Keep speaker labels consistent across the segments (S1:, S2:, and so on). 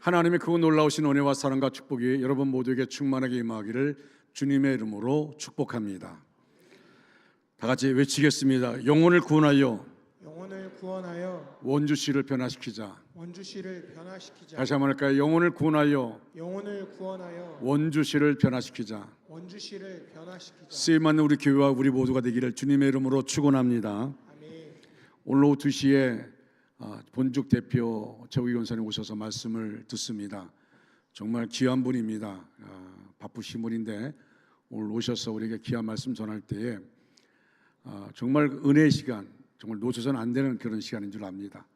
S1: 하나님의 그 놀라우신 은혜와 사랑과 축복이 여러분 모두에게 충만하게 임하기를 주님의 이름으로 축복합니다. 다 같이 외치겠습니다. 영혼을 구원하여 원주시를 변화시키자. 다시 한번 할까요? 영혼을 구원하여 원주시를 변화시키자. 쓰임받는 우리 교회와 우리 모두가 되기를 주님의 이름으로 축원합니다. 오늘 오후 2시에 본죽 대표 최우기 권사님 오셔서 말씀을 듣습니다. 정말 귀한 분입니다. 바쁘신 분인데 오늘 오셔서 우리에게 귀한 말씀 전할 때에 정말 은혜의 시간, 정말 놓쳐서는 안 되는 그런 시간인 줄 압니다.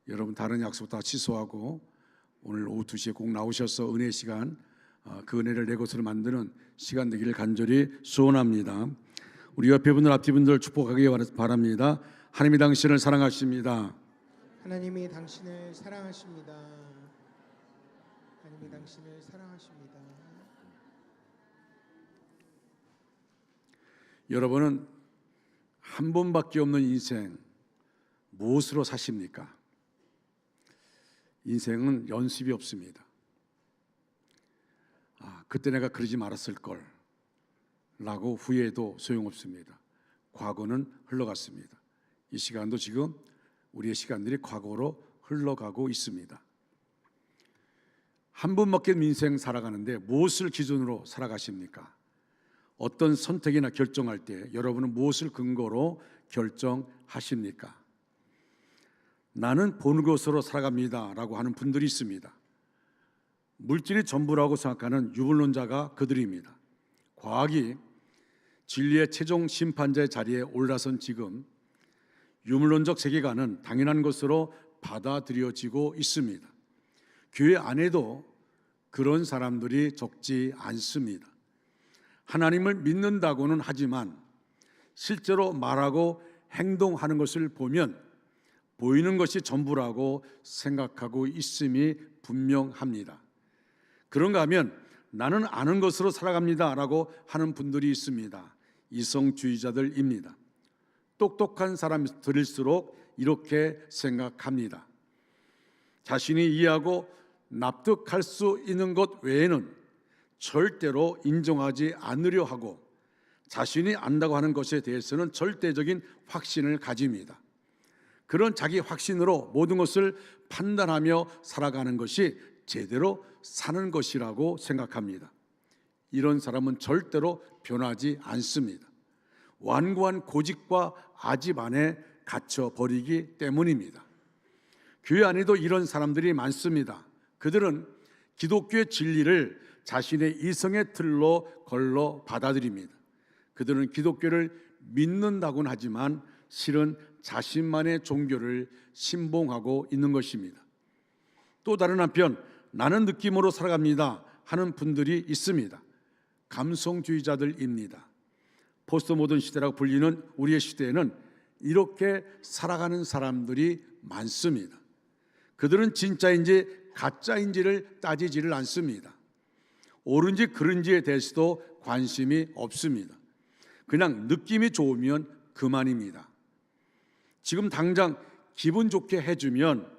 S1: 여러분 다른 약속 다 취소하고 오늘 오후 2시에 꼭 나오셔서 은혜의 시간, 그 은혜를 내 것으로 만드는 시간 되기를 간절히 소원합니다. 우리 옆에 분들 앞뒤 분들 축복하기 바랍니다. 하나님이 당신을 사랑하십니다.
S2: 하나님이 당신을 사랑하십니다. 하나님이 당신을 사랑하십니다.
S1: 여러분은 한 번밖에 없는 인생 무엇으로 사십니까? 인생은 연습이 없습니다. 그때 내가 그러지 말았을 걸 라고 후회해도 소용없습니다. 과거는 흘러갔습니다. 이 시간도 지금 우리의 시간들이 과거로 흘러가고 있습니다. 한 번밖에 인생 살아가는데 무엇을 기준으로 살아가십니까? 어떤 선택이나 결정할 때 여러분은 무엇을 근거로 결정하십니까? 나는 본 것으로 살아갑니다 라고 하는 분들이 있습니다. 물질이 전부라고 생각하는 유물론자가 그들입니다. 과학이 진리의 최종 심판자의 자리에 올라선 지금 유물론적 세계관은 당연한 것으로 받아들여지고 있습니다. 교회 안에도 그런 사람들이 적지 않습니다. 하나님을 믿는다고는 하지만 실제로 말하고 행동하는 것을 보면 보이는 것이 전부라고 생각하고 있음이 분명합니다. 그런가 하면 나는 아는 것으로 살아갑니다 라고 하는 분들이 있습니다. 이성주의자들입니다. 똑똑한 사람들일수록 이렇게 생각합니다. 자신이 이해하고 납득할 수 있는 것 외에는 절대로 인정하지 않으려 하고 자신이 안다고 하는 것에 대해서는 절대적인 확신을 가집니다. 그런 자기 확신으로 모든 것을 판단하며 살아가는 것이 제대로 사는 것이라고 생각합니다. 이런 사람은 절대로 변하지 않습니다. 완고한 고집과 아집 안에 갇혀버리기 때문입니다. 교회 안에도 이런 사람들이 많습니다. 그들은 기독교의 진리를 자신의 이성의 틀로 걸러 받아들입니다. 그들은 기독교를 믿는다고는 하지만 실은 자신만의 종교를 신봉하고 있는 것입니다. 또 다른 한편 나는 느낌으로 살아갑니다 하는 분들이 있습니다. 감성주의자들입니다. 포스트 모던 시대라고 불리는 우리의 시대에는 이렇게 살아가는 사람들이 많습니다. 그들은 진짜인지 가짜인지를 따지지를 않습니다. 옳은지 그른지에 대해서도 관심이 없습니다. 그냥 느낌이 좋으면 그만입니다. 지금 당장 기분 좋게 해주면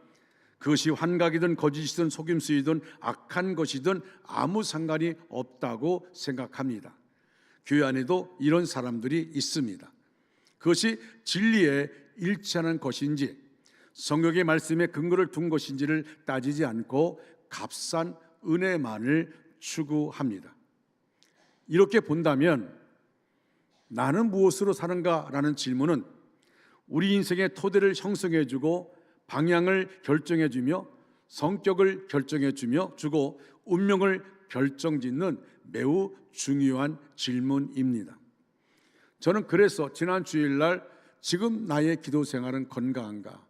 S1: 그것이 환각이든 거짓이든 속임수이든 악한 것이든 아무 상관이 없다고 생각합니다. 교회 안에도 이런 사람들이 있습니다. 그것이 진리에 일치하는 것인지 성경의 말씀에 근거를 둔 것인지를 따지지 않고 값싼 은혜만을 추구합니다. 이렇게 본다면 나는 무엇으로 사는가라는 질문은 우리 인생의 토대를 형성해주고 방향을 결정해주며 성격을 결정해주고 운명을 결정짓는 매우 중요한 질문입니다. 저는 그래서 지난 주일날 지금 나의 기도 생활은 건강한가,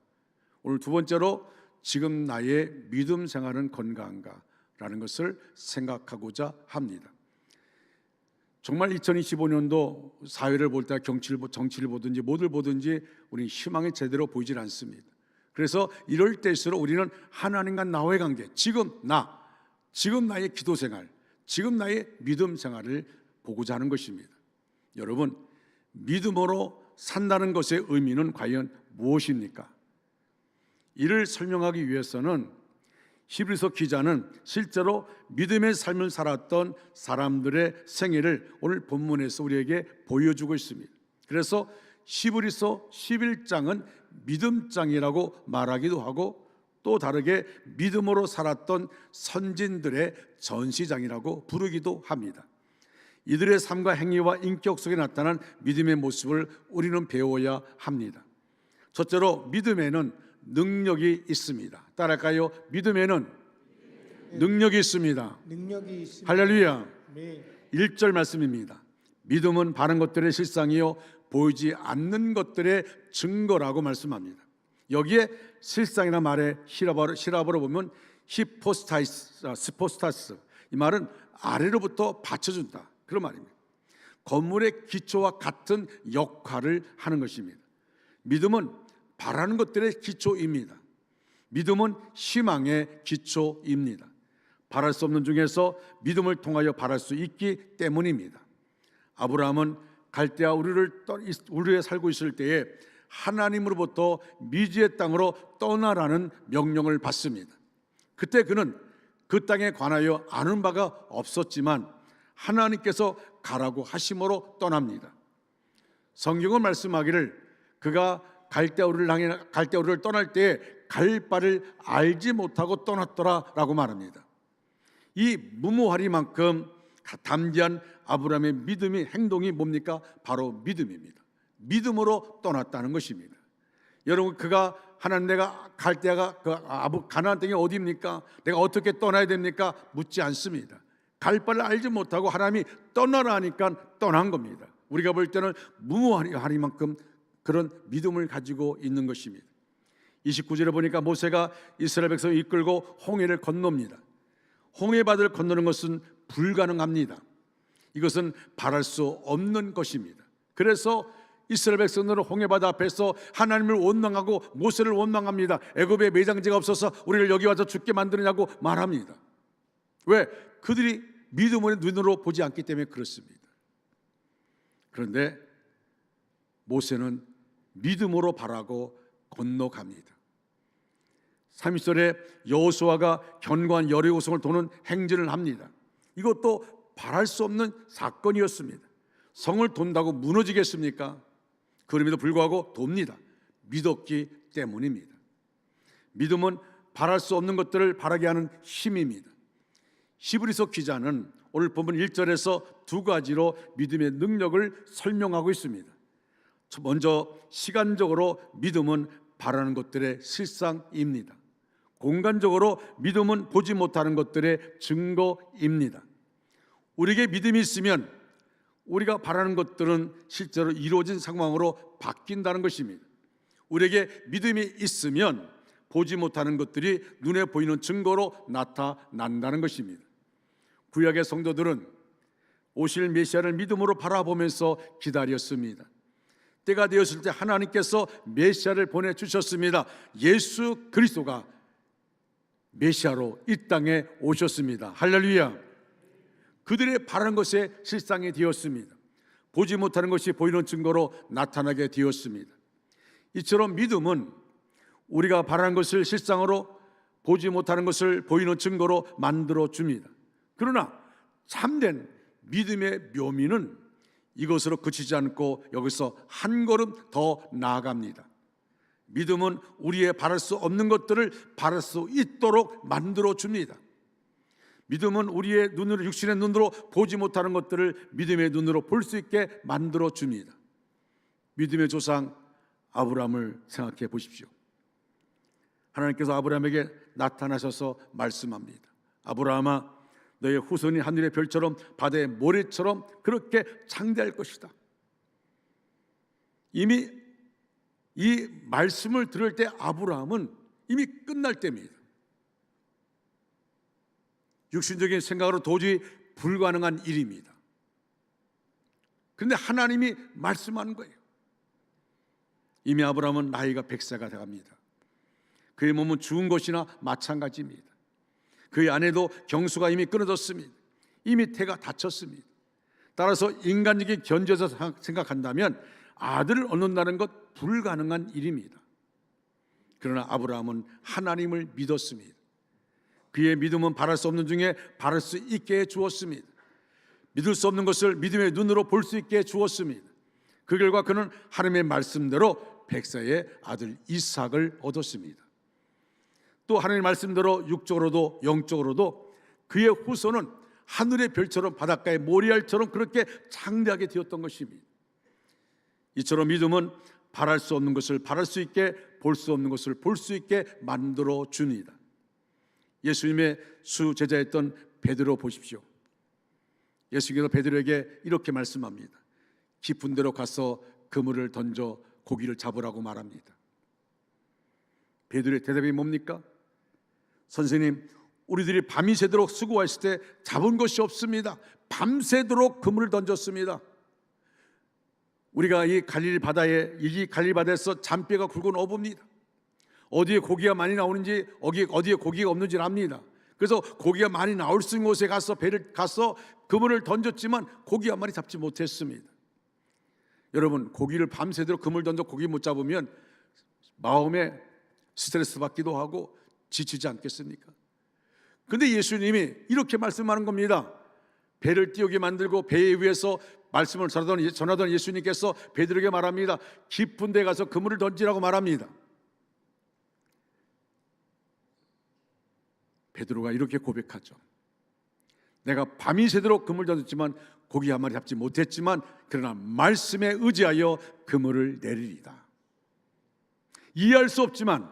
S1: 오늘 두 번째로 지금 나의 믿음 생활은 건강한가 라는 것을 생각하고자 합니다. 정말 2025년도 사회를 볼 때 정치를 보든지 뭐를 보든지 우리 희망이 제대로 보이질 않습니다. 그래서 이럴 때일수록 우리는 하나님과 나와의 관계, 지금 나의 기도 생활, 지금 나의 믿음 생활을 보고자 하는 것입니다. 여러분, 믿음으로 산다는 것의 의미는 과연 무엇입니까? 이를 설명하기 위해서는 히브리서 기자는 실제로 믿음의 삶을 살았던 사람들의 생애를 오늘 본문에서 우리에게 보여주고 있습니다. 그래서 히브리서 11장은 믿음장이라고 말하기도 하고 또 다르게 믿음으로 살았던 선진들의 전시장이라고 부르기도 합니다. 이들의 삶과 행위와 인격 속에 나타난 믿음의 모습을 우리는 배워야 합니다. 첫째로 믿음에는 능력이 있습니다. 따라할까요? 믿음에는 능력이 있습니다.
S2: 능력이 있습니다.
S1: 할렐루야.
S2: 네.
S1: 1절 말씀입니다. 믿음은 바른 것들의 실상이요 보이지 않는 것들의 증거라고 말씀합니다. 여기에 실상이라는 말의 히라버로 보면 스포스타스, 이 말은 아래로부터 받쳐준다, 그런 말입니다. 건물의 기초와 같은 역할을 하는 것입니다. 믿음은 바라는 것들의 기초입니다. 믿음은 희망의 기초입니다. 바랄 수 없는 중에서 믿음을 통하여 바랄 수 있기 때문입니다. 아브라함은 갈대아 우르에 살고 있을 때에 하나님으로부터 미지의 땅으로 떠나라는 명령을 받습니다. 그때 그는 그 땅에 관하여 아는 바가 없었지만 하나님께서 가라고 하심으로 떠납니다. 성경은 말씀하기를 그가 갈대아우르를 떠날 때에 갈 바를 알지 못하고 떠났더라라고 말합니다. 이 무모하리만큼 담대한 아브라함의 믿음이 행동이 뭡니까? 바로 믿음입니다. 믿음으로 떠났다는 것입니다. 여러분, 그가 하나님, 내가 갈대아가 가나안 땅이 어디입니까? 내가 어떻게 떠나야 됩니까? 묻지 않습니다. 갈 바를 알지 못하고 하나님이 떠나라 하니까 떠난 겁니다. 우리가 볼 때는 무모하리만큼 그런 믿음을 가지고 있는 것입니다. 29절에 보니까 모세가 이스라엘 백성을 이끌고 홍해를 건넙니다. 홍해바다를 건너는 것은 불가능합니다. 이것은 바랄 수 없는 것입니다. 그래서 이스라엘 백성들은 홍해바다 앞에서 하나님을 원망하고 모세를 원망합니다. 애굽에 매장지가 없어서 우리를 여기 와서 죽게 만드느냐고 말합니다. 왜? 그들이 믿음의 눈으로 보지 않기 때문에 그렇습니다. 그런데 모세는 믿음으로 바라고 건너갑니다. 30절에 여호수아가 견고한 여리고성을 도는 행진을 합니다. 이것도 바랄 수 없는 사건이었습니다. 성을 돈다고 무너지겠습니까? 그럼에도 불구하고 돕니다. 믿었기 때문입니다. 믿음은 바랄 수 없는 것들을 바라게 하는 힘입니다. 히브리서 기자는 오늘 본문 1절에서 두 가지로 믿음의 능력을 설명하고 있습니다. 먼저 시간적으로 믿음은 바라는 것들의 실상입니다. 공간적으로 믿음은 보지 못하는 것들의 증거입니다. 우리에게 믿음이 있으면 우리가 바라는 것들은 실제로 이루어진 상황으로 바뀐다는 것입니다. 우리에게 믿음이 있으면 보지 못하는 것들이 눈에 보이는 증거로 나타난다는 것입니다. 구약의 성도들은 오실 메시아를 믿음으로 바라보면서 기다렸습니다. 때가 되었을 때 하나님께서 메시아를 보내주셨습니다. 예수 그리스도가 메시아로 이 땅에 오셨습니다. 할렐루야. 그들의 바라는 것에 실상이 되었습니다. 보지 못하는 것이 보이는 증거로 나타나게 되었습니다. 이처럼 믿음은 우리가 바라는 것을 실상으로, 보지 못하는 것을 보이는 증거로 만들어 줍니다. 그러나 참된 믿음의 묘미는 이것으로 그치지 않고 여기서 한 걸음 더 나아갑니다. 믿음은 우리의 바랄 수 없는 것들을 바랄 수 있도록 만들어 줍니다. 믿음은 우리의 눈으로, 육신의 눈으로 보지 못하는 것들을 믿음의 눈으로 볼 수 있게 만들어 줍니다. 믿음의 조상 아브라함을 생각해 보십시오. 하나님께서 아브라함에게 나타나셔서 말씀합니다. 아브라함아, 너의 후손이 하늘의 별처럼 바다의 모래처럼 그렇게 창대할 것이다. 이미 이 말씀을 들을 때 아브라함은 이미 끝날 때입니다. 육신적인 생각으로 도저히 불가능한 일입니다. 그런데 하나님이 말씀하는 거예요. 이미 아브라함은 나이가 100세가 돼갑니다. 그의 몸은 죽은 것이나 마찬가지입니다. 그의 아내도 경수가 이미 끊어졌습니다. 이미 태가 닫혔습니다. 따라서 인간적인 견제에서 생각한다면 아들을 얻는다는 것 불가능한 일입니다. 그러나 아브라함은 하나님을 믿었습니다. 그의 믿음은 바랄 수 없는 중에 바랄 수 있게 해 주었습니다. 믿을 수 없는 것을 믿음의 눈으로 볼 수 있게 해 주었습니다. 그 결과 그는 하나님의 말씀대로 백사의 아들 이삭을 얻었습니다. 또 하나님의 말씀대로 육적으로도 영적으로도 그의 후손은 하늘의 별처럼 바닷가의 모리알처럼 그렇게 장대하게 되었던 것입니다. 이처럼 믿음은 바랄 수 없는 것을 바랄 수 있게, 볼 수 없는 것을 볼 수 있게 만들어 줍니다. 예수님의 수제자였던 베드로 보십시오. 예수님께서 베드로에게 이렇게 말씀합니다. 깊은 데로 가서 그물을 던져 고기를 잡으라고 말합니다. 베드로의 대답이 뭡니까? 선생님, 우리들이 밤이 새도록 수고했을 때 잡은 것이 없습니다. 밤새도록 그물을 던졌습니다. 우리가 이 갈릴리 바다에서 잔뼈가 굵은 어부입니다. 어디에 고기가 많이 나오는지, 어디에 고기가 없는지 압니다. 그래서 고기가 많이 나올 수 있는 곳에 가서 그물을 던졌지만 고기 한 마리 잡지 못했습니다. 여러분, 고기를 밤새도록 그물 던져 고기 못 잡으면 마음에 스트레스 받기도 하고 지치지 않겠습니까? 근데 예수님이 이렇게 말씀하는 겁니다. 배를 띄우게 만들고 배 위에서 말씀을 전하던 예수님께서 베드로에게 말합니다. 깊은 데 가서 그물을 던지라고 말합니다. 베드로가 이렇게 고백하죠. 내가 밤이 새도록 그물 던졌지만 고기 한 마리 잡지 못했지만 그러나 말씀에 의지하여 그물을 내리리다. 이해할 수 없지만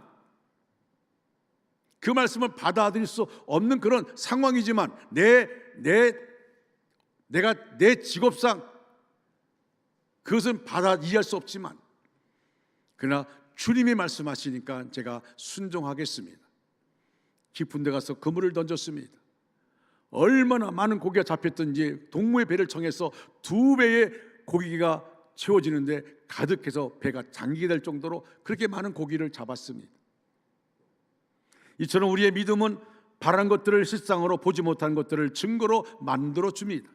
S1: 그 말씀을 받아들일 수 없는 그런 상황이지만 내가 내 직업상 그것은 이해할 수 없지만 그러나 주님이 말씀하시니까 제가 순종하겠습니다. 깊은 데 가서 그물을 던졌습니다. 얼마나 많은 고기가 잡혔던지 동무의 배를 청해서 2배의 고기가 채워지는데 가득해서 배가 잠기게 될 정도로 그렇게 많은 고기를 잡았습니다. 이처럼 우리의 믿음은 바란 것들을 실상으로 보지 못한 것들을 증거로 만들어 줍니다.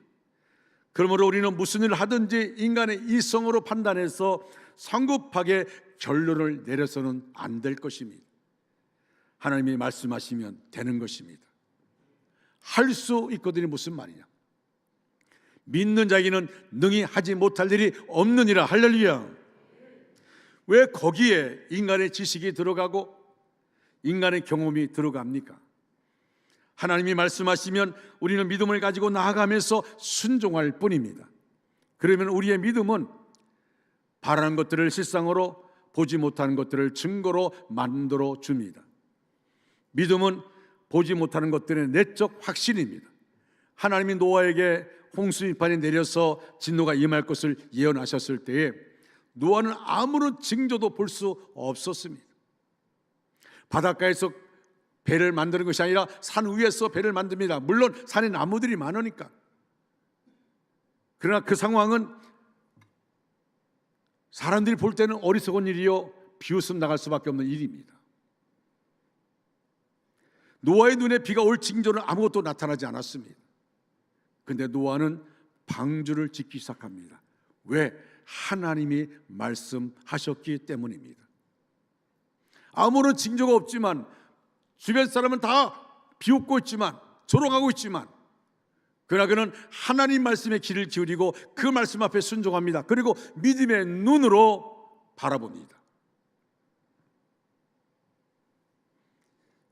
S1: 그러므로 우리는 무슨 일을 하든지 인간의 이성으로 판단해서 성급하게 결론을 내려서는 안 될 것입니다. 하나님이 말씀하시면 되는 것입니다. 할 수 있거든요. 무슨 말이냐? 믿는 자에게는 능히 하지 못할 일이 없느니라. 할렐루야. 왜 거기에 인간의 지식이 들어가고 인간의 경험이 들어갑니까? 하나님이 말씀하시면 우리는 믿음을 가지고 나아가면서 순종할 뿐입니다. 그러면 우리의 믿음은 바라는 것들을 실상으로 보지 못하는 것들을 증거로 만들어 줍니다. 믿음은 보지 못하는 것들의 내적 확신입니다. 하나님이 노아에게 홍수비판이 내려서 진노가 임할 것을 예언하셨을 때에 노아는 아무런 징조도 볼 수 없었습니다. 바닷가에서 배를 만드는 것이 아니라 산 위에서 배를 만듭니다. 물론 산에 나무들이 많으니까. 그러나 그 상황은 사람들이 볼 때는 어리석은 일이요 비웃음 나갈 수밖에 없는 일입니다. 노아의 눈에 비가 올 징조는 아무것도 나타나지 않았습니다. 그런데 노아는 방주를 짓기 시작합니다. 왜? 하나님이 말씀하셨기 때문입니다. 아무런 징조가 없지만 주변 사람은 다 비웃고 있지만 조롱하고 있지만 그러나 그는 하나님 말씀에 귀를 기울이고 그 말씀 앞에 순종합니다. 그리고 믿음의 눈으로 바라봅니다.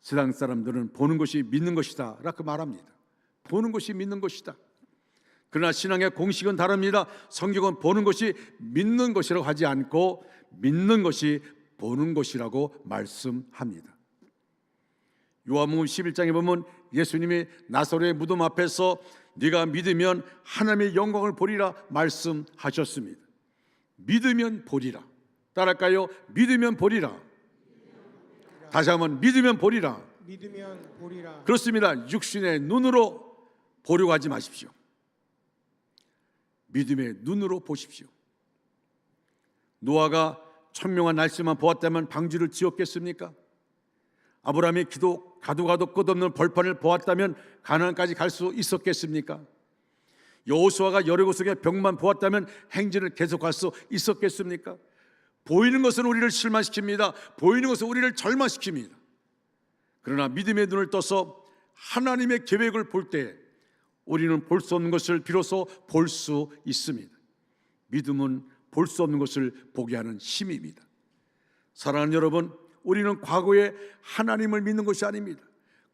S1: 세상 사람들은 보는 것이 믿는 것이다 라고 말합니다. 보는 것이 믿는 것이다. 그러나 신앙의 공식은 다릅니다. 성경은 보는 것이 믿는 것이라고 하지 않고 믿는 것이 보는 것이라고 말씀합니다. 요한복음 11장에 보면 예수님이 나사로의 무덤 앞에서 네가 믿으면 하나님의 영광을 보리라 말씀하셨습니다. 믿으면 보리라. 따라할까요? 믿으면 보리라. 다시 한번 믿으면 보리라.
S2: 믿으면 보리라.
S1: 그렇습니다. 육신의 눈으로 보려고 하지 마십시오. 믿음의 눈으로 보십시오. 노아가 천명한 날씨만 보았다면 방주를 지었겠습니까? 아브라함이 가도 끝없는 벌판을 보았다면 가나안까지 갈 수 있었겠습니까? 여호수아가 여리고 속의 벽만 보았다면 행진을 계속할 수 있었겠습니까? 보이는 것은 우리를 실망시킵니다. 보이는 것은 우리를 절망시킵니다. 그러나 믿음의 눈을 떠서 하나님의 계획을 볼 때 우리는 볼 수 없는 것을 비로소 볼 수 있습니다. 믿음은 볼 수 없는 것을 보게 하는 힘입니다. 사랑하는 여러분, 우리는 과거에 하나님을 믿는 것이 아닙니다.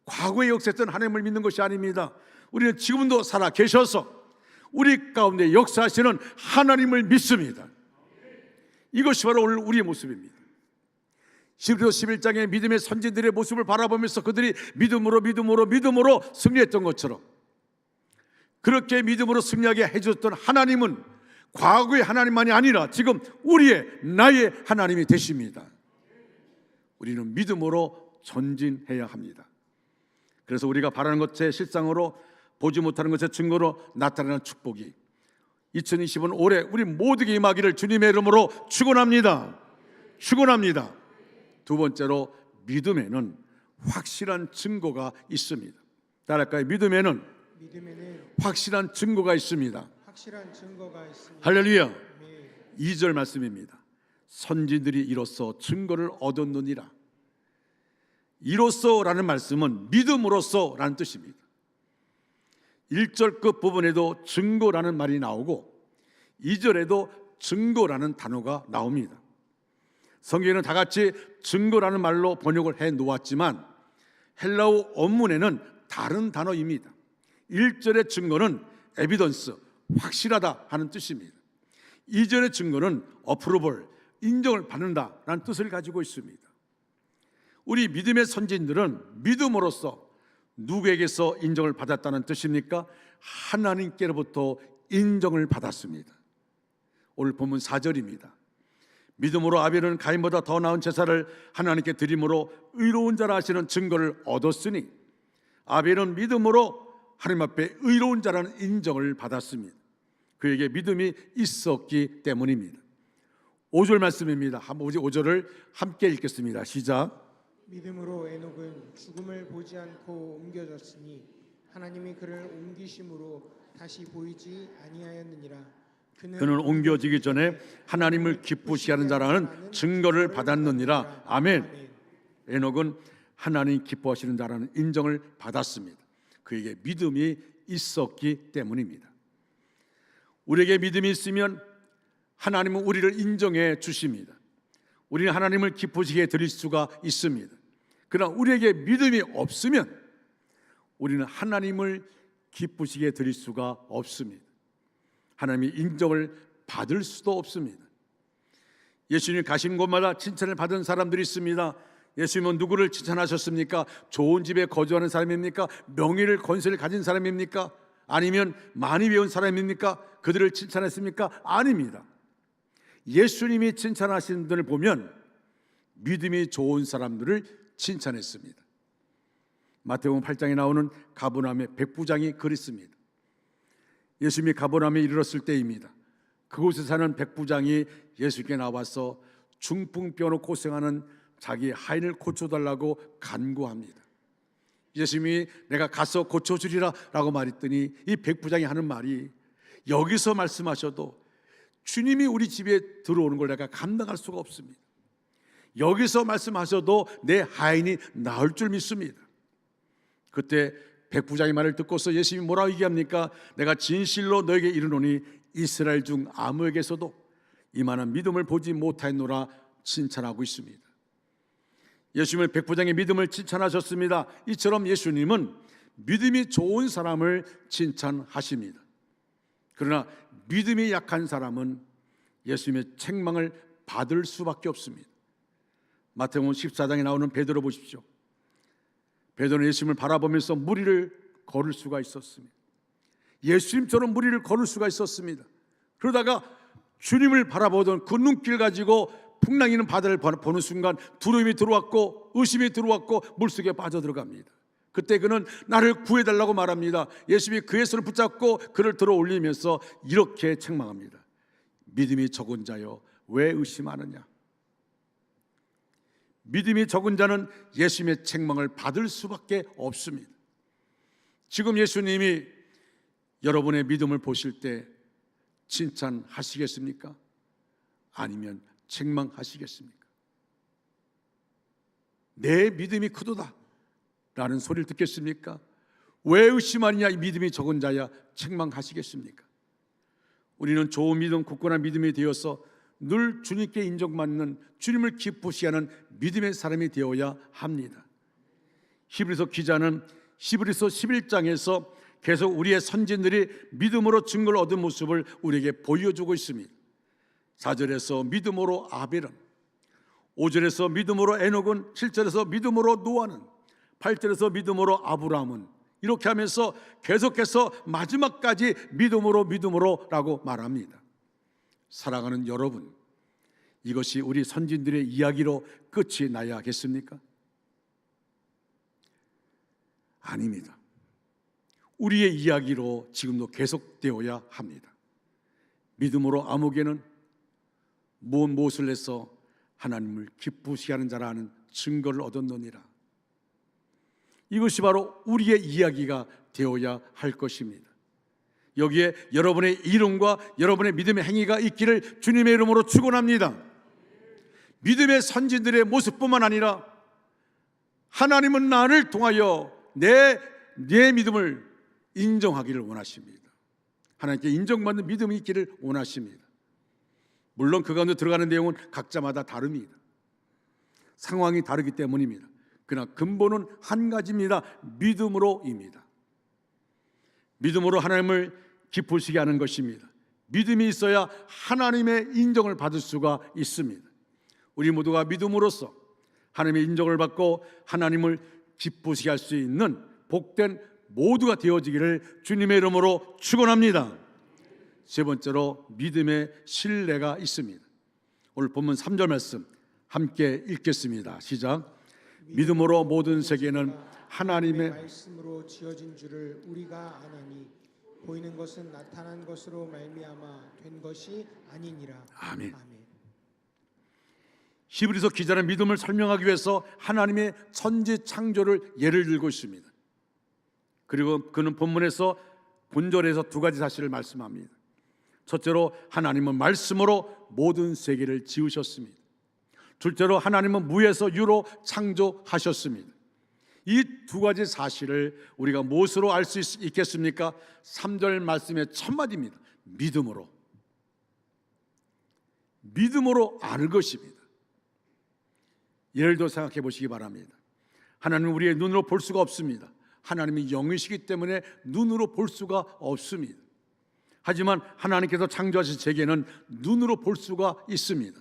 S1: 과거에 역사했던 하나님을 믿는 것이 아닙니다. 우리는 지금도 살아 계셔서 우리 가운데 역사하시는 하나님을 믿습니다. 이것이 바로 오늘 우리의 모습입니다. 히브리서 11장의 믿음의 선진들의 모습을 바라보면서 그들이 믿음으로 승리했던 것처럼, 그렇게 믿음으로 승리하게 해줬던 하나님은 과거의 하나님만이 아니라 지금 나의 하나님이 되십니다. 우리는 믿음으로 전진해야 합니다. 그래서 우리가 바라는 것의 실상으로, 보지 못하는 것의 증거로 나타나는 축복이 2020년 올해 우리 모두에게 임하기를 주님의 이름으로 축원합니다. 두 번째로, 믿음에는 확실한 증거가 있습니다. 따라할까요? 믿음에는 확실한 증거가 있습니다. 할렐루야. 2절 말씀입니다. 선지들이 이로써 증거를 얻었느니라. 이로써라는 말씀은 믿음으로써라는 뜻입니다. 1절 끝 부분에도 증거라는 말이 나오고 2절에도 증거라는 단어가 나옵니다. 성경에는 다 같이 증거라는 말로 번역을 해 놓았지만 헬라어 원문에는 다른 단어입니다. 1절의 증거는 에비던스, 확실하다 하는 뜻입니다. 2절의 증거는 어프로벌, 인정을 받는다라는 뜻을 가지고 있습니다. 우리 믿음의 선진들은 믿음으로써 누구에게서 인정을 받았다는 뜻입니까? 하나님께로부터 인정을 받았습니다. 오늘 본문 4절입니다. 믿음으로 아벨은 가인보다 더 나은 제사를 하나님께 드림으로 의로운 자라 하시는 증거를 얻었으니, 아벨은 믿음으로 하나님 앞에 의로운 자라는 인정을 받았습니다. 그에게 믿음이 있었기 때문입니다. 5절 말씀입니다. 5절을 함께 읽겠습니다. 시작.
S2: 믿음으로 에녹은 죽음을 보지 않고 옮겨졌으니 하나님이 그를 옮기심으로 다시 보이지 아니하였느니라.
S1: 그는 옮겨지기 전에 하나님을 기쁘시게 하는 자라는 증거를 받았느니라. 아멘. 에녹은 하나님 기뻐하시는 자라는 인정을 받았습니다. 그에게 믿음이 있었기 때문입니다. 우리에게 믿음이 있으면 하나님은 우리를 인정해 주십니다. 우리는 하나님을 기쁘시게 드릴 수가 있습니다. 그러나 우리에게 믿음이 없으면 우리는 하나님을 기쁘시게 드릴 수가 없습니다. 하나님의 인정을 받을 수도 없습니다. 예수님 가신 곳마다 칭찬을 받은 사람들이 있습니다. 예수님은 누구를 칭찬하셨습니까? 좋은 집에 거주하는 사람입니까? 명예를 권세를 가진 사람입니까? 아니면 많이 배운 사람입니까? 그들을 칭찬했습니까? 아닙니다. 예수님이 칭찬하신 분들을 보면 믿음이 좋은 사람들을 칭찬했습니다. 마태복음 8장에 나오는 가버나움의 백부장이 그랬습니다. 예수님이 가버나움에 이르렀을 때입니다. 그곳에 사는 백부장이 예수께 나와서 중풍병으로 고생하는 자기 하인을 고쳐달라고 간구합니다. 예수님이 내가 가서 고쳐주리라 라고 말했더니 이 백부장이 하는 말이, 여기서 말씀하셔도 주님이 우리 집에 들어오는 걸 내가 감당할 수가 없습니다. 여기서 말씀하셔도 내 하인이 나을 줄 믿습니다. 그때 백부장의 말을 듣고서 예수님이 뭐라고 얘기합니까? 내가 진실로 너에게 이르노니 이스라엘 중 아무에게서도 이만한 믿음을 보지 못하였노라 칭찬하고 있습니다. 예수님은 백부장의 믿음을 칭찬하셨습니다. 이처럼 예수님은 믿음이 좋은 사람을 칭찬하십니다. 그러나 믿음이 약한 사람은 예수님의 책망을 받을 수밖에 없습니다. 마태복음 14장에 나오는 베드로 보십시오. 베드로는 예수님을 바라보면서 무리를 걸을 수가 있었습니다. 예수님처럼 무리를 걸을 수가 있었습니다. 그러다가 주님을 바라보던 그 눈길 가지고 풍랑이는 바다를 보는 순간 두려움이 들어왔고 의심이 들어왔고 물속에 빠져들어갑니다. 그때 그는 나를 구해달라고 말합니다. 예수님이 그의 손을 붙잡고 그를 들어 올리면서 이렇게 책망합니다. 믿음이 적은 자여 왜 의심하느냐. 믿음이 적은 자는 예수님의 책망을 받을 수밖에 없습니다. 지금 예수님이 여러분의 믿음을 보실 때 칭찬하시겠습니까? 아니면 책망하시겠습니까? 내 믿음이 크도다 라는 소리를 듣겠습니까? 왜 의심하느냐 이 믿음이 적은 자야 책망하시겠습니까? 우리는 좋은 믿음, 굳건한 믿음이 되어서 늘 주님께 인정받는, 주님을 기쁘시게 하는 믿음의 사람이 되어야 합니다. 히브리서 기자는 히브리서 11장에서 계속 우리의 선진들이 믿음으로 증거를 얻은 모습을 우리에게 보여주고 있습니다. 4절에서 믿음으로 아벨은, 5절에서 믿음으로 에녹은, 7절에서 믿음으로 노아는, 8절에서 믿음으로 아브라함은, 이렇게 하면서 계속해서 마지막까지 믿음으로라고 말합니다. 사랑하는 여러분, 이것이 우리 선진들의 이야기로 끝이 나야겠습니까? 아닙니다. 우리의 이야기로 지금도 계속되어야 합니다. 믿음으로 아무개는 무엇을 해서 하나님을 기쁘시게 하는 자라는 증거를 얻었느니라. 이것이 바로 우리의 이야기가 되어야 할 것입니다. 여기에 여러분의 이름과 여러분의 믿음의 행위가 있기를 주님의 이름으로 축원합니다. 믿음의 선진들의 모습뿐만 아니라 하나님은 나를 통하여 내 믿음을 인정하기를 원하십니다. 하나님께 인정받는 믿음이 있기를 원하십니다. 물론 그 가운데 들어가는 내용은 각자마다 다릅니다. 상황이 다르기 때문입니다. 그러나 근본은 한 가지입니다. 믿음으로입니다. 믿음으로 하나님을 기쁘시게 하는 것입니다. 믿음이 있어야 하나님의 인정을 받을 수가 있습니다. 우리 모두가 믿음으로써 하나님의 인정을 받고 하나님을 기쁘시게 할 수 있는 복된 모두가 되어지기를 주님의 이름으로 축원합니다. 세 번째로 믿음의 신뢰가 있습니다. 오늘 본문 3절 말씀 함께 읽겠습니다. 시작. 믿음으로 모든 세계는 하나님의
S2: 말씀으로 지어진 줄을 우리가 아나니 보이는 것은 나타난 것으로 말미암아 된 것이 아니니라.
S1: 아멘. 히브리서 기자는 믿음을 설명하기 위해서 하나님의 천지 창조를 예를 들고 있습니다. 그리고 그는 본문에서 본절에서 두 가지 사실을 말씀합니다. 첫째로 하나님은 말씀으로 모든 세계를 지으셨습니다. 둘째로 하나님은 무에서 유로 창조하셨습니다. 이 두 가지 사실을 우리가 무엇으로 알 수 있겠습니까? 3절 말씀의 첫 마디입니다. 믿음으로 아는 것입니다. 예를 들어 생각해 보시기 바랍니다. 하나님은 우리의 눈으로 볼 수가 없습니다. 하나님이 영이시기 때문에 눈으로 볼 수가 없습니다. 하지만 하나님께서 창조하신 세계는 눈으로 볼 수가 있습니다.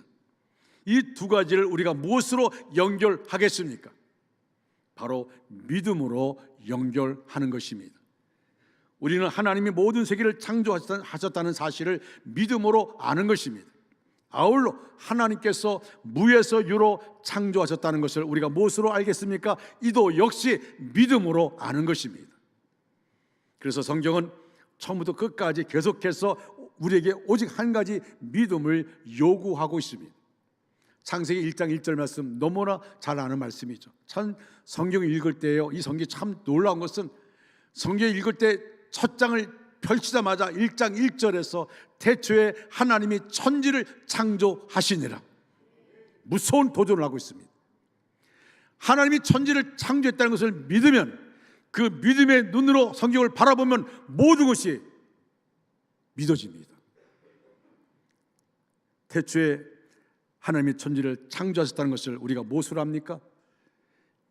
S1: 이 두 가지를 우리가 무엇으로 연결하겠습니까? 바로 믿음으로 연결하는 것입니다. 우리는 하나님이 모든 세계를 창조하셨다는 사실을 믿음으로 아는 것입니다. 아울러 하나님께서 무에서 유로 창조하셨다는 것을 우리가 무엇으로 알겠습니까? 이도 역시 믿음으로 아는 것입니다. 그래서 성경은 처음부터 끝까지 계속해서 우리에게 오직 한 가지 믿음을 요구하고 있습니다. 창세기 1장 1절 말씀 너무나 잘 아는 말씀이죠. 참 성경을 읽을 때요, 이 성경이 참 놀라운 것은 성경을 읽을 때 첫 장을 펼치자마자 1장 1절에서 태초에 하나님이 천지를 창조하시니라, 무서운 도전을 하고 있습니다. 하나님이 천지를 창조했다는 것을 믿으면, 그 믿음의 눈으로 성경을 바라보면 모든 것이 믿어집니다. 태초에 하나님이 천지를 창조하셨다는 것을 우리가 무엇으로 압니까?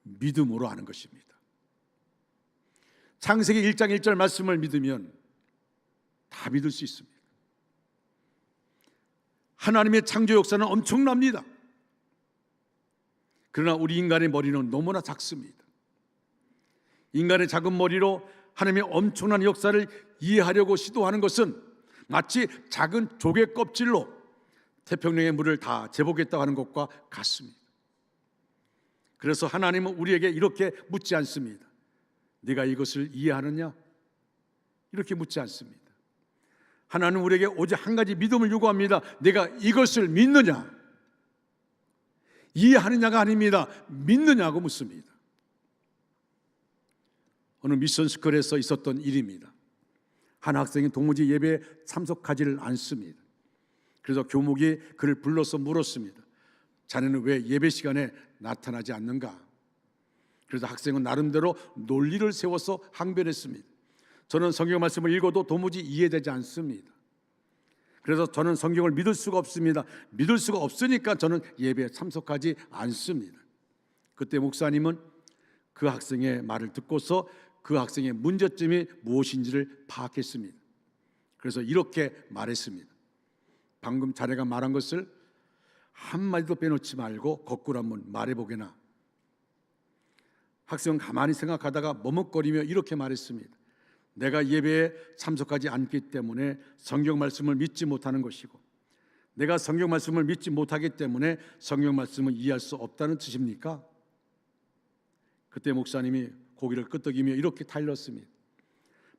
S1: 믿음으로 아는 것입니다. 창세기 1장 1절 말씀을 믿으면 다 믿을 수 있습니다. 하나님의 창조 역사는 엄청납니다. 그러나 우리 인간의 머리는 너무나 작습니다. 인간의 작은 머리로 하나님의 엄청난 역사를 이해하려고 시도하는 것은 마치 작은 조개 껍질로 태평양의 물을 다 재보겠다고 하는 것과 같습니다. 그래서 하나님은 우리에게 이렇게 묻지 않습니다. 네가 이것을 이해하느냐? 이렇게 묻지 않습니다. 하나님은 우리에게 오직 한 가지 믿음을 요구합니다. 내가 이것을 믿느냐? 이해하느냐가 아닙니다. 믿느냐고 묻습니다. 어느 미션 스쿨에서 있었던 일입니다. 한 학생이 도무지 예배에 참석하지를 않습니다. 그래서 교목이 그를 불러서 물었습니다. 자네는 왜 예배 시간에 나타나지 않는가? 그래서 학생은 나름대로 논리를 세워서 항변했습니다. 저는 성경 말씀을 읽어도 도무지 이해되지 않습니다. 그래서 저는 성경을 믿을 수가 없습니다. 믿을 수가 없으니까 저는 예배에 참석하지 않습니다. 그때 목사님은 그 학생의 말을 듣고서 그 학생의 문제점이 무엇인지를 파악했습니다. 그래서 이렇게 말했습니다. 방금 자네가 말한 것을 한마디도 빼놓지 말고 거꾸로 한번 말해보게나. 학생은 가만히 생각하다가 머뭇거리며 이렇게 말했습니다. 내가 예배에 참석하지 않기 때문에 성경 말씀을 믿지 못하는 것이고, 내가 성경 말씀을 믿지 못하기 때문에 성경 말씀을 이해할 수 없다는 뜻입니까? 그때 목사님이 고개를 끄덕이며 이렇게 타일렀습니다.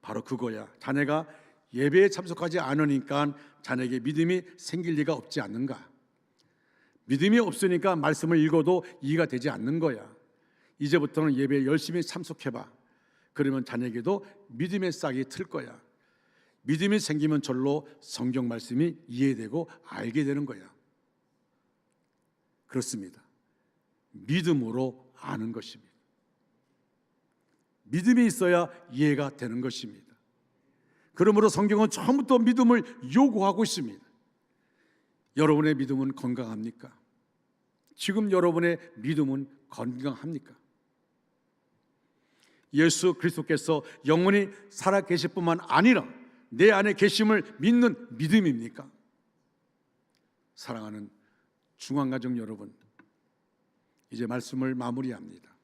S1: 바로 그거야. 자네가 예배에 참석하지 않으니까 자네에게 믿음이 생길 리가 없지 않는가? 믿음이 없으니까 말씀을 읽어도 이해가 되지 않는 거야. 이제부터는 예배에 열심히 참석해봐. 그러면 자네에게도 믿음의 싹이 틀 거야. 믿음이 생기면 절로 성경 말씀이 이해되고 알게 되는 거야. 그렇습니다. 믿음으로 아는 것입니다. 믿음이 있어야 이해가 되는 것입니다. 그러므로 성경은 처음부터 믿음을 요구하고 있습니다. 여러분의 믿음은 건강합니까? 지금 여러분의 믿음은 건강합니까? 예수 그리스도께서 영원히 살아 계실 뿐만 아니라 내 안에 계심을 믿는 믿음입니까? 사랑하는 중앙가족 여러분, 이제 말씀을 마무리합니다.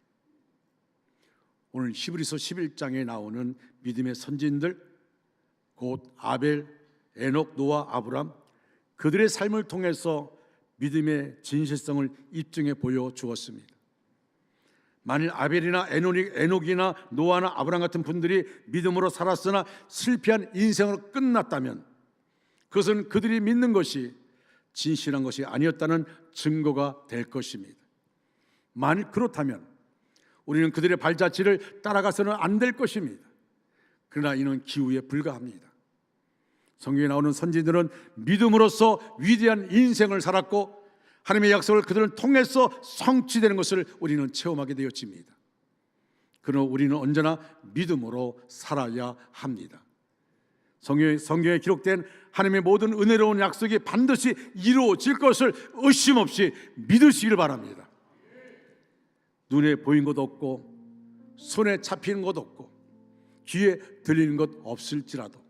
S1: 오늘 히브리서 11장에 나오는 믿음의 선진들, 곧 아벨, 에녹, 노아, 아브람, 그들의 삶을 통해서 믿음의 진실성을 입증해 보여주었습니다. 만일 아벨이나 에녹이나 노아나 아브람 같은 분들이 믿음으로 살았으나 실패한 인생으로 끝났다면 그것은 그들이 믿는 것이 진실한 것이 아니었다는 증거가 될 것입니다. 만일 그렇다면 우리는 그들의 발자취를 따라가서는 안 될 것입니다. 그러나 이는 기우에 불과합니다. 성경에 나오는 선지들은 믿음으로써 위대한 인생을 살았고 하나님의 약속을 그들을 통해서 성취되는 것을 우리는 체험하게 되었습니다. 그러나 우리는 언제나 믿음으로 살아야 합니다. 성경에 기록된 하나님의 모든 은혜로운 약속이 반드시 이루어질 것을 의심 없이 믿으시길 바랍니다. 눈에 보인 것 없고 손에 잡히는 것 없고 귀에 들리는 것 없을지라도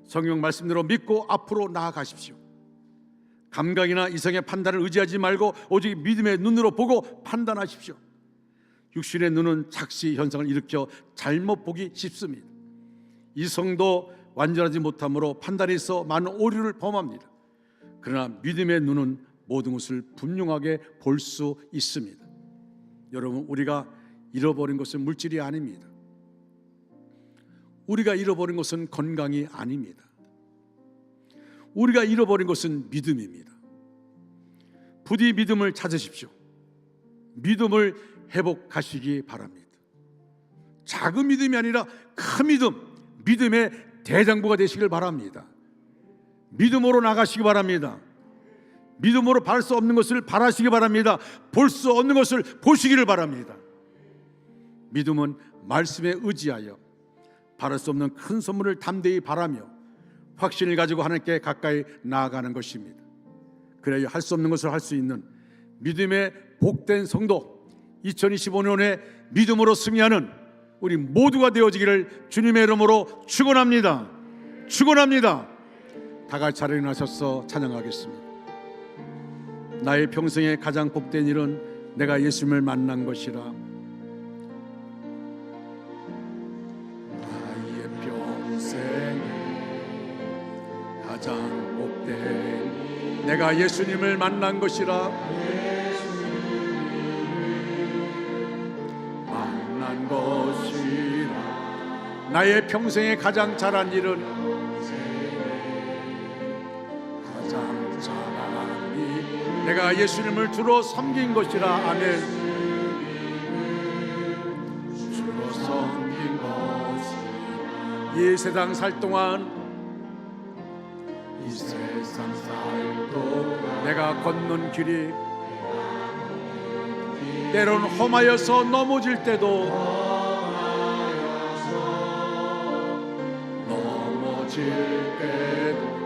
S1: 성경 말씀대로 믿고 앞으로 나아가십시오. 감각이나 이성의 판단을 의지하지 말고 오직 믿음의 눈으로 보고 판단하십시오. 육신의 눈은 착시 현상을 일으켜 잘못 보기 쉽습니다. 이성도 완전하지 못함으로 판단에 있어 많은 오류를 범합니다. 그러나 믿음의 눈은 모든 것을 분명하게 볼 수 있습니다. 여러분, 우리가 잃어버린 것은 물질이 아닙니다. 우리가 잃어버린 것은 건강이 아닙니다. 우리가 잃어버린 것은 믿음입니다. 부디 믿음을 찾으십시오. 믿음을 회복하시기 바랍니다. 작은 믿음이 아니라 큰 믿음, 믿음의 대장부가 되시길 바랍니다. 믿음으로 나가시기 바랍니다. 믿음으로 바랄 수 없는 것을 바라시기 바랍니다. 볼 수 없는 것을 보시기를 바랍니다. 믿음은 말씀에 의지하여 바랄 수 없는 큰 선물을 담대히 바라며 확신을 가지고 하나님께 가까이 나아가는 것입니다. 그래야 할 수 없는 것을 할 수 있는 믿음의 복된 성도, 2025년에 믿음으로 승리하는 우리 모두가 되어지기를 주님의 이름으로 축원합니다. 축원합니다. 다 같이 자리에 일어나셔서 찬양하겠습니다. 나의 평생에 가장 복된 일은 내가 예수님을 만난 것이라. 나의 평생에 가장 복된 내가 예수님을 만난 것이라. 만난 것이라. 나의 평생에 가장 잘한 일은 내가 예수님을 주로 섬긴 것이라. 아멘. 주로 섬긴 것이라. 이 세상 살 동안 이 세상 살 동안 내가 걷는 길이 때로는 험하여서 넘어질 때도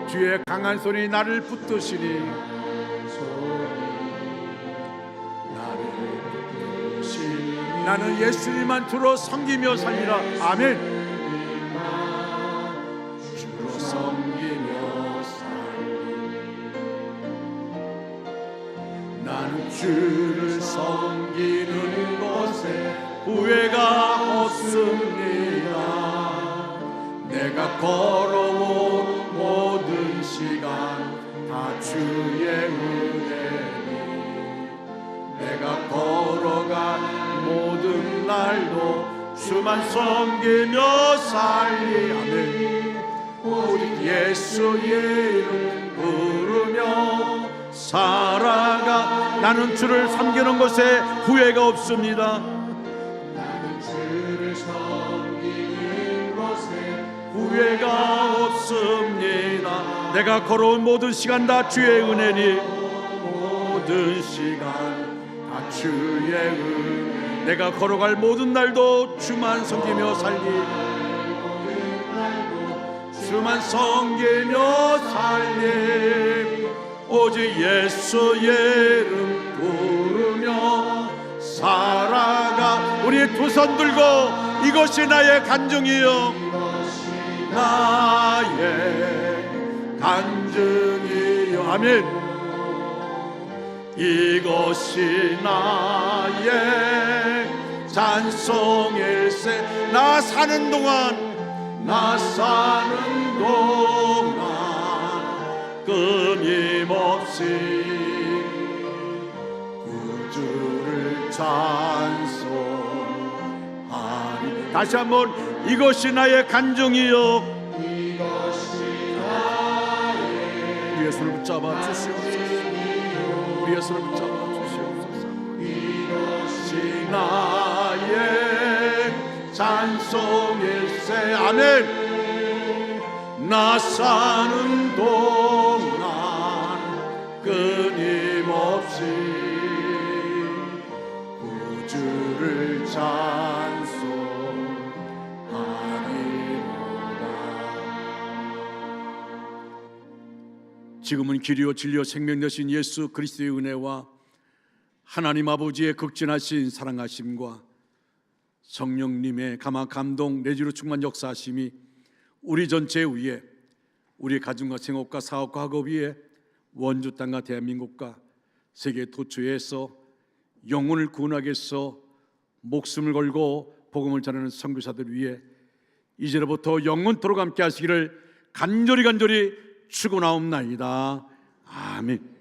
S1: 주의 강한 손이 나를 붙드시니 나는 예수님만 주로 섬기며 살리라. 아멘. 주로 섬기며 살리. 나는 주를 섬기는 것에 후회가 없습니다. 내가 걸어온 모든 시간 다 주의 은혜니 내가 걸어간 모든 날도 주만 섬기며 살리. 아멘. 오직 예수의 이름 부르며 살아가. 나는 주를 섬기는 것에 후회가 없습니다. 나는 주를 섬기는 것에 후회가 없습니다. 내가 걸어온 모든 시간 다 주의 은혜니 모든 시간 다 주의 은. 내가 걸어갈 모든 날도 주만 섬기며 살리. 주만 섬기며 살리. 오직 예수의 이름 부르며 살아가. 우리 두 손 들고 이것이 나의 간증이요 나의 간증이요. 아멘. 이것이 나의 찬송일세. 나 사는 동안 끊임없이 구주를 찬송하리. 다시 한번 이것이 나의 간증이요 우리의 손을 붙잡아 주시옵소서. 우리의 손을 붙잡아 주시옵소서. 이것이 나의 찬송일세. 아멘. 나 사는 동안 끊임없이 구주를 찬송하리로다. 지금은 길이요 진리요 생명 되신 예수 그리스도의 은혜와 하나님 아버지의 극진하신 사랑하심과 성령님의 감화 감동 내주로 충만 역사하심이 우리 전체 위에, 우리 가정과 생업과 사업과 학업 위에, 원주 땅과 대한민국과 세계 도처에서 영혼을 구원하기 위해서 목숨을 걸고 복음을 전하는 선교사들 위해 이제로부터 영원토록 함께 하시기를 간절히 축원하옵나이다. 아멘.